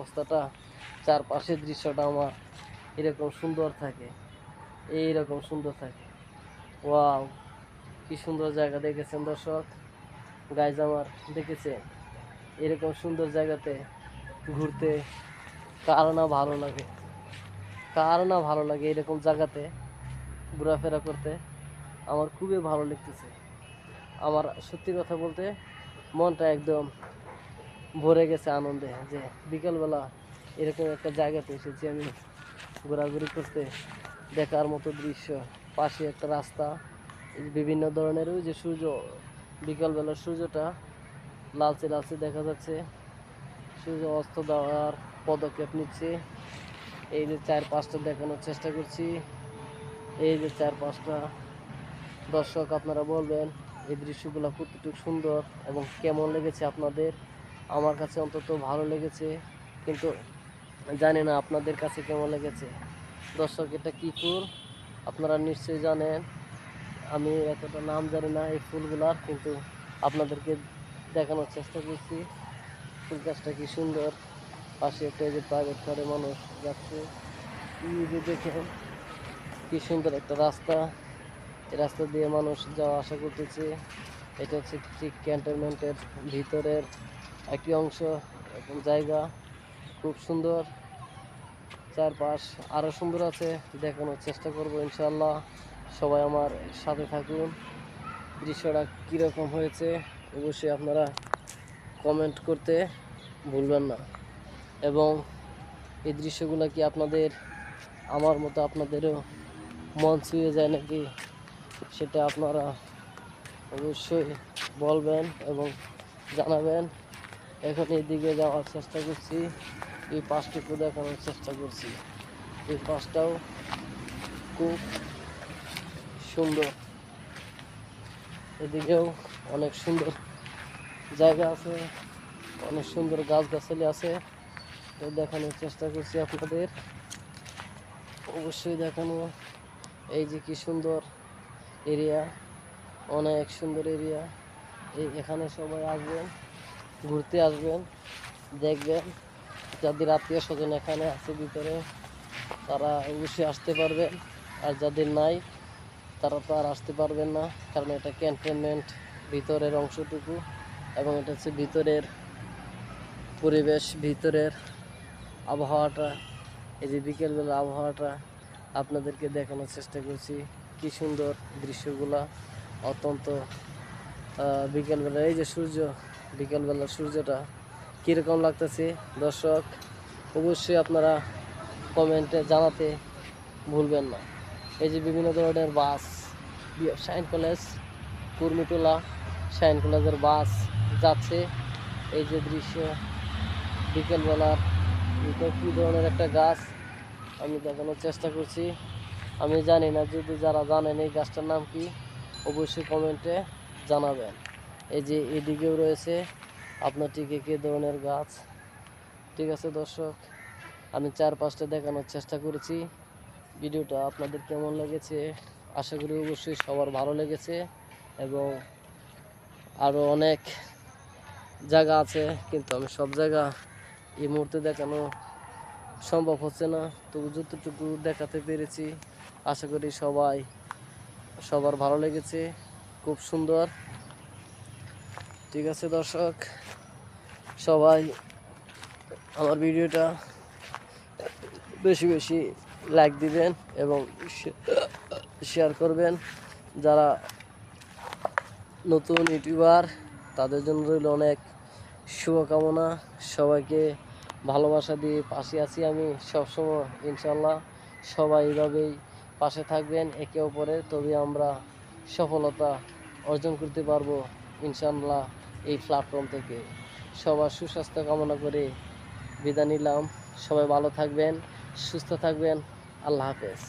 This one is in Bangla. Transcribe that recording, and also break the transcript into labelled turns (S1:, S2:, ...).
S1: অবস্থাটা, চারপাশের দৃশ্যটা আমার এরকম সুন্দর থাকে, এইরকম সুন্দর থাকে। ওয়াও, কি সুন্দর জায়গা দেখেছেন দর্শক, গাইজ আমার দেখেছেন এরকম সুন্দর জায়গাতে ঘুরতে কার না ভালো লাগে, কার না ভালো লাগে এরকম জায়গাতে ঘোরাফেরা করতে। আমার খুবই ভালো লাগতেছে। আমার সত্যি কথা বলতে মনটা একদম ভরে গেছে আনন্দে যে বিকেলবেলা এরকম একটা জায়গাতে এসেছি আমি ঘোরাঘুরি করতে। দেখার মতো দৃশ্য, পাশে একটা রাস্তা, বিভিন্ন ধরনের ওই যে সূর্য, বিকালবেলার সূর্যটা লালচে লালচে দেখা যাচ্ছে, সূর্য অস্ত দেওয়ার পদক্ষেপ নিচ্ছে। এই যে চার পাঁচটা দেখানোর চেষ্টা করছি, এই যে চার পাঁচটা। দর্শক আপনারা বলবেন এই দৃশ্যগুলো কতটুকু সুন্দর এবং কেমন লেগেছে আপনাদের। আমার কাছে অন্তত ভালো লেগেছে, কিন্তু জানি না আপনাদের কাছে কেমন লেগেছে। দর্শক, এটা কী ফুল আপনারা নিশ্চয়ই জানেন, আমি এতটা নাম জানি না এই ফুলগুলার, কিন্তু আপনাদেরকে দেখানোর চেষ্টা করছি ফুল গাছটা কি সুন্দর। পাশে একটা যে প্রাইভেট কারে মানুষ যাচ্ছে, এই যে দেখেন কি সুন্দর একটা রাস্তা, এই রাস্তা দিয়ে মানুষ যাওয়া আসা করতেছে। এটা হচ্ছে ঠিক ক্যান্টনমেন্টের ভিতরের একটি অংশ এবং জায়গা, খুব সুন্দর। চারপাশ আরও সুন্দর আছে, দেখানোর চেষ্টা করব ইনশাল্লাহ। সবাই আমার সাথে থাকুন। দৃশ্যটা কীরকম হয়েছে অবশ্যই আপনারা কমেন্ট করতে ভুলবেন না। এবং এই দৃশ্যগুলো কি আপনাদের আমার মতো আপনাদেরও মন ছুঁয়ে যায় নাকি, সেটা আপনারা অবশ্যই বলবেন এবং জানাবেন। এখন এইদিকে যাওয়ার চেষ্টা করছি, এই পাশটুকু দেখানোর চেষ্টা করছি। এই পাশটাও খুব সুন্দর, এদিকেও অনেক সুন্দর জায়গা আছে, অনেক সুন্দর গাছগাছালি আছে। তো দেখানোর চেষ্টা করছি আপনাদের, অবশ্যই দেখানো। এই যে কি সুন্দর এরিয়া, অনেক সুন্দর এরিয়া। এখানে সবাই আসবেন, ঘুরতে আসবেন, দেখবেন। যাদের আত্মীয় স্বজন এখানে আছে ভিতরে তারা অবশ্যই আসতে পারবেন, আর যাদের নাই তারা তো আর আসতে পারবেন না, কারণ এটা ক্যান্টনমেন্ট ভিতরের অংশটুকু এবং এটা হচ্ছে ভিতরের পরিবেশ, ভিতরের আবহাওয়াটা। এই যে বিকেলবেলা আবহাওয়াটা আপনাদেরকে দেখানোর চেষ্টা করছি, কি সুন্দর দৃশ্যগুলা। অত্যন্ত বিকেলবেলা এই যে সূর্য, বিকেলবেলার সূর্যটা কীরকম লাগতেছে দর্শক অবশ্যই আপনারা কমেন্টে জানাতে ভুলবেন না। এই যে বিভিন্ন ধরনের বাস, শাইন কলেজ, কুর্মিটোলা শাইন কলেজের বাস যাচ্ছে। এই যে দৃশ্য বিকেলবেলার, এটা কী ধরনের একটা গাছ আমি দেখানোর চেষ্টা করছি। আমি জানি না, যদি যারা জানেন এই গাছটার নাম কি অবশ্যই কমেন্টে জানাবেন। এই যে এদিকেও রয়েছে আপনার ঠিক একই ধরনের গাছ। ঠিক আছে দর্শক, আমি চার পাঁচটা দেখানোর চেষ্টা করেছি। ভিডিওটা আপনাদের কেমন লেগেছে আশা করি অবশ্যই সবার ভালো লেগেছে। এবং আরও অনেক জায়গা আছে, কিন্তু আমি সব জায়গা এই মুহূর্তে দেখানো সম্ভব হচ্ছে না, তবু যতটুকু দেখাতে পেরেছি আশা করি সবার ভালো লেগেছে, খুব সুন্দর। ঠিক আছে দর্শক, সবাই আমার ভিডিওটা বেশি বেশি লাইক দিবেন এবং শেয়ার করবেন। যারা নতুন ইউটিউবার তাদের জন্য রইল অনেক শুভকামনা। সবাইকে ভালোবাসা দিয়ে পাশে আছি আমি সবসময় ইনশাল্লাহ। সবাই এইভাবেই পাশে থাকবেন একে অপরের, তবে আমরা সফলতা অর্জন করতে পারবো ইনশাল্লাহ এই প্ল্যাটফর্ম থেকে। সবার সুস্বাস্থ্য কামনা করে বিদায় নিলাম। সবাই ভালো থাকবেন, সুস্থ থাকবেন। আল্লাহ হাফেজ।